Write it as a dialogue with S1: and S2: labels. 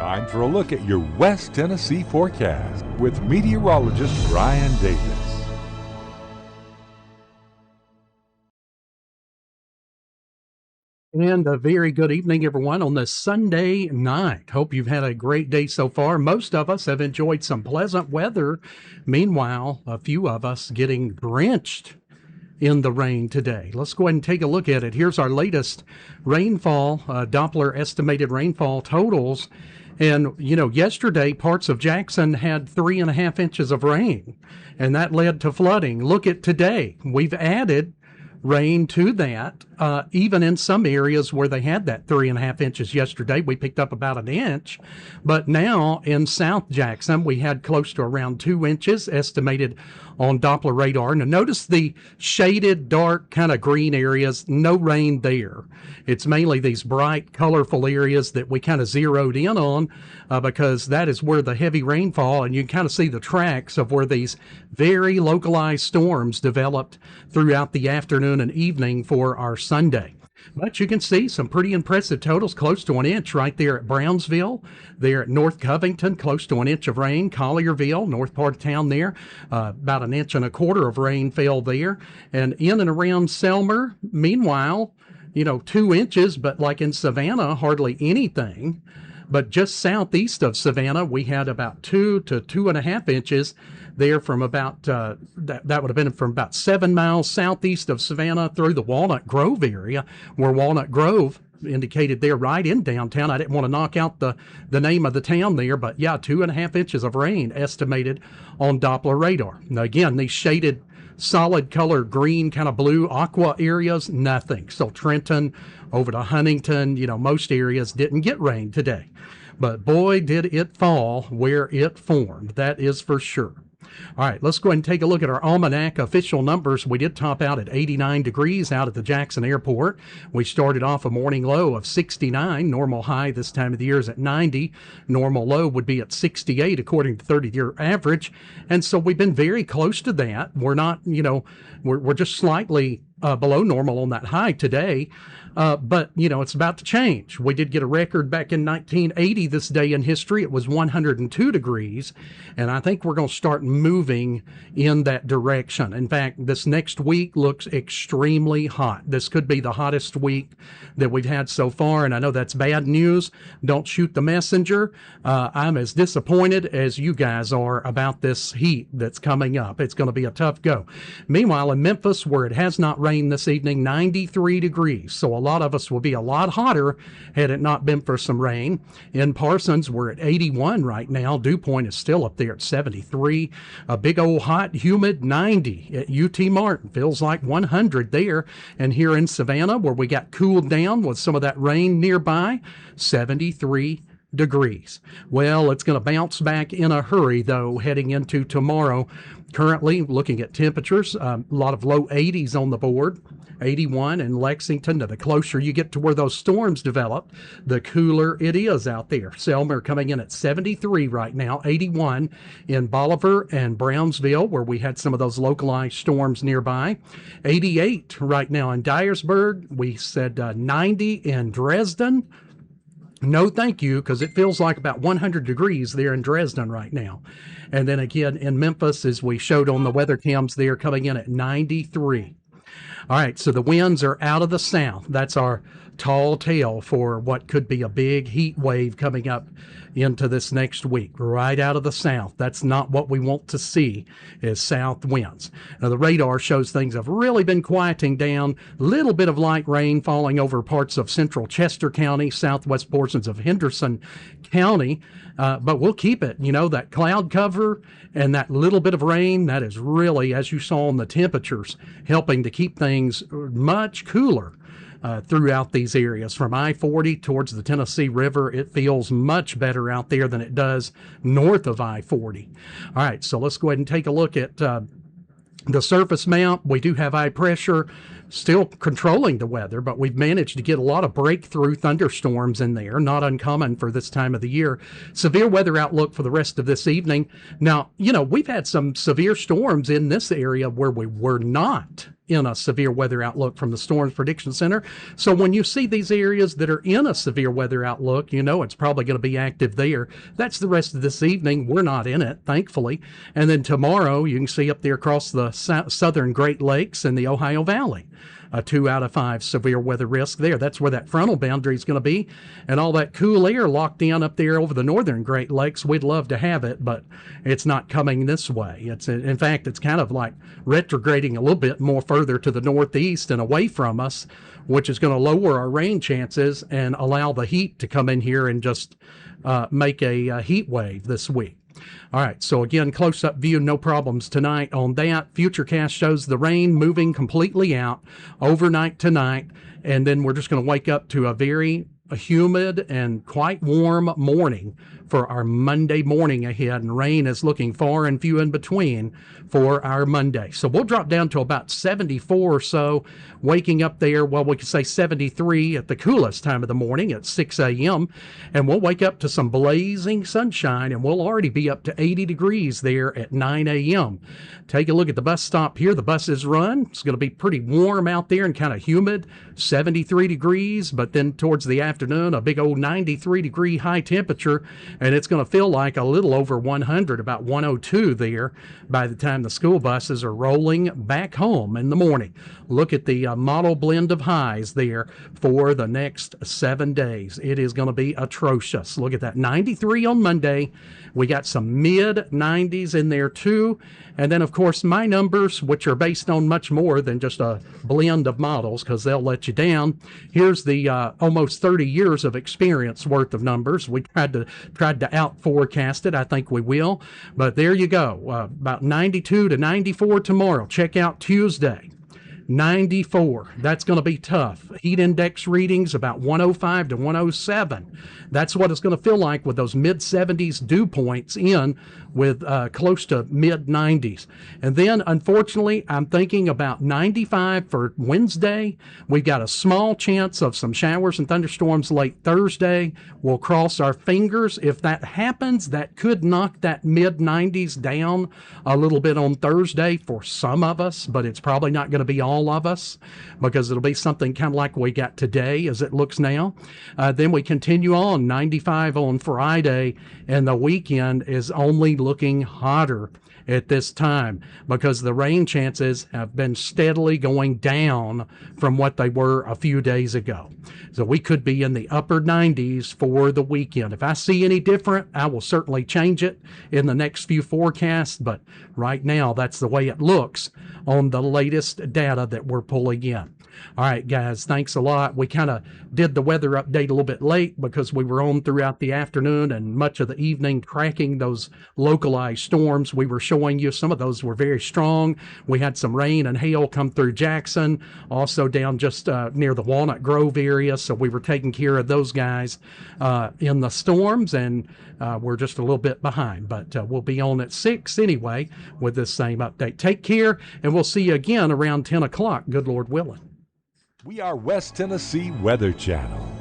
S1: Time for a look at your West Tennessee forecast with meteorologist Brian Davis.
S2: And a very good evening, everyone, on this Sunday night. Hope you've had a great day so far. Most of us have enjoyed some pleasant weather. Meanwhile, a few of us getting drenched in the rain today. Let's go ahead and take a look at it. Here's our latest rainfall, Doppler estimated rainfall totals. And, yesterday parts of Jackson had 3.5 inches of rain, and that led to flooding. Look at today. We've added rain to that, even in some areas where they had that 3.5 inches yesterday. We picked up about an inch, but now in South Jackson, we had close to around 2 inches estimated on Doppler radar. Now notice the shaded, dark, kind of green areas, no rain there. It's mainly these bright, colorful areas that we kind of zeroed in on because that is where the heavy rainfall, and you can kind of see the tracks of where these very localized storms developed throughout the afternoon and evening for our Sunday. But you can see some pretty impressive totals, close to an inch right there at Brownsville, there at North Covington, close to an inch of rain. Collierville, north part of town there, about 1.25 inches of rain fell there. And in and around Selmer, meanwhile, 2 inches, but like in Savannah, hardly anything. But just southeast of Savannah, we had about 2 to 2.5 inches there from about, that would have been from about 7 miles southeast of Savannah through the Walnut Grove area, where Walnut Grove indicated there right in downtown. I didn't want to knock out the name of the town there, but yeah, 2.5 inches of rain estimated on Doppler radar. Now again, these shaded solid color green, kind of blue aqua areas, nothing. So Trenton over to Huntington, most areas didn't get rain today. But boy, did it fall where it formed. That is for sure. All right, let's go ahead and take a look at our Almanac official numbers. We did top out at 89 degrees out at the Jackson Airport. We started off a morning low of 69. Normal high this time of the year is at 90. Normal low would be at 68 according to 30-year average. And so we've been very close to that. We're not, we're just slightly below normal on that high today. But, it's about to change. We did get a record back in 1980, this day in history. It was 102 degrees, and I think we're going to start moving in that direction. In fact, this next week looks extremely hot. This could be the hottest week that we've had so far, and I know that's bad news. Don't shoot the messenger. I'm as disappointed as you guys are about this heat that's coming up. It's going to be a tough go. Meanwhile, in Memphis, where it has not rained this evening, 93 degrees. So a lot of us will be a lot hotter had it not been for some rain. In Parsons, we're at 81 right now. Dew Point is still up there at 73. A big old hot, humid 90 at UT Martin. Feels like 100 there. And here in Savannah, where we got cooled down with some of that rain nearby, 73 degrees. Well, it's going to bounce back in a hurry, though, heading into tomorrow. Currently, looking at temperatures, a lot of low 80s on the board. 81 in Lexington. The closer you get to where those storms develop, the cooler it is out there. Selmer coming in at 73 right now, 81 in Bolivar and Brownsville, where we had some of those localized storms nearby. 88 right now in Dyersburg. We said 90 in Dresden. No, thank you, because it feels like about 100 degrees there in Dresden right now. And then again in Memphis, as we showed on the weather cams there, coming in at 93. All right, so the winds are out of the south. That's our tall tale for what could be a big heat wave coming up into this next week, right out of the south. That's not what we want to see, is south winds. Now, the radar shows things have really been quieting down. Little bit of light rain falling over parts of central Chester County, southwest portions of Henderson County, but we'll keep it. That cloud cover and that little bit of rain, that is really, as you saw in the temperatures, helping to keep things much cooler throughout these areas. From I-40 towards the Tennessee River, it feels much better out there than it does north of I-40. All right, so let's go ahead and take a look at the surface map. We do have high pressure still controlling the weather, but we've managed to get a lot of breakthrough thunderstorms in there, not uncommon for this time of the year. Severe weather outlook for the rest of this evening. Now, we've had some severe storms in this area where we were not in a severe weather outlook from the Storms Prediction Center. So when you see these areas that are in a severe weather outlook, you know it's probably going to be active there. That's the rest of this evening. We're not in it, thankfully. And then tomorrow, you can see up there across the southern Great Lakes and the Ohio Valley. A 2 out of 5 severe weather risk there. That's where that frontal boundary is going to be. And all that cool air locked in up there over the northern Great Lakes, we'd love to have it, but it's not coming this way. In fact, it's kind of like retrograding a little bit more further to the northeast and away from us, which is going to lower our rain chances and allow the heat to come in here and just make a heat wave this week. All right, so again, close-up view, no problems tonight on that. Futurecast shows the rain moving completely out overnight tonight, and then we're just going to wake up to a very humid and quite warm morning for our Monday morning ahead, and rain is looking far and few in between for our Monday. So we'll drop down to about 74 or so, waking up there, well, we could say 73 at the coolest time of the morning at 6 a.m., and we'll wake up to some blazing sunshine, and we'll already be up to 80 degrees there at 9 a.m. Take a look at the bus stop here. The buses run. It's going to be pretty warm out there and kind of humid, 73 degrees, but then towards the afternoon, a big old 93-degree high temperature, and it's going to feel like a little over 100, about 102 there by the time the school buses are rolling back home in the morning. Look at the model blend of highs there for the next 7 days. It is going to be atrocious. Look at that, 93 on Monday. We got some mid-90s in there too. And then, of course, my numbers, which are based on much more than just a blend of models, because they'll let you down. Here's the almost 30 years of experience worth of numbers. We tried to out-forecast it. I think we will. But there you go, about 92 to 94 tomorrow. Check out Tuesday. 94. That's going to be tough. Heat index readings about 105 to 107. That's what it's going to feel like with those mid-70s dew points in with close to mid-90s. And then, unfortunately, I'm thinking about 95 for Wednesday. We've got a small chance of some showers and thunderstorms late Thursday. We'll cross our fingers. If that happens, that could knock that mid-90s down a little bit on Thursday for some of us, but it's probably not going to be all of us because it'll be something kind of like we got today as it looks now. Then we continue on 95 on Friday, and the weekend is only looking hotter at this time because the rain chances have been steadily going down from what they were a few days ago. So we could be in the upper 90s for the weekend. If I see any different, I will certainly change it in the next few forecasts, but right now that's the way it looks on the latest data that we're pulling in. All right, guys, thanks a lot. We kind of did the weather update a little bit late because we were on throughout the afternoon and much of the evening tracking those localized storms. We were showing you some of those were very strong. We had some rain and hail come through Jackson, also down just near the Walnut Grove area. So we were taking care of those guys in the storms, and we're just a little bit behind. But we'll be on at 6 anyway with this same update. Take care, and we'll see you again around 10 o'clock, good Lord willing.
S1: We are West Tennessee Weather Channel.